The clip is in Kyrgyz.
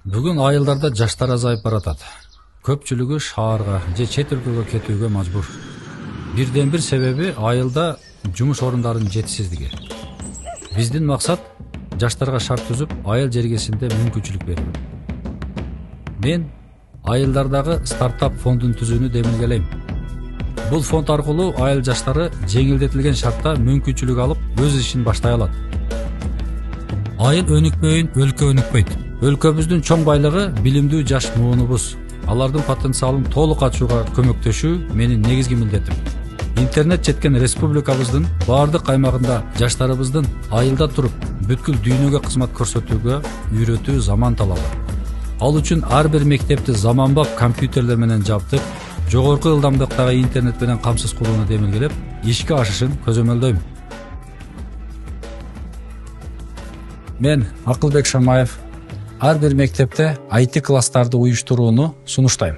Бүгүн айылдарда жаштар азайып баратат. Көпчүлүгү шаарга же чет өлкөгө кетүүгө мажбур. Бирден бир себеби айылда жумуш орундарынын жетишсиздиги. Биздин максат жаштарга шарт түзүп, айыл жергесинде мүмкүнчүлүк берүү. Мен айылдардагы стартап фондун түзүүнү демилгелейм. Бул фонд аркылуу айыл жаштары жеңилдетилген шартта мүмкүнчүлүк алып өз ишин баштай алат. Айыл өнүкпөйүн өлкө өнүкпөйт. Өлкөбүздүн чоң байлыгы билимдүү жаш муунубуз. Алардын потенциалын толук ачууга көмөктөшүү менин негизги милдетим. Интернет жеткен республикабыздын баардык аймагында жаштарыбыздын айылда туруп бүткүл дүйнөгө кызмат көрсөтүүгө үйрөтүү заман талабы. Ал үчүн ар бир мектепти заманбап компьютерлер менен жабдып, жогорку ылдамдыктагы интернет менен камсыз кылууну демилгелеп, ишке ашышын көзөмөлдөйм. Мен Акылбек Шамаев ар бир мектепте IT класстарды уюштурууну сунуштайм.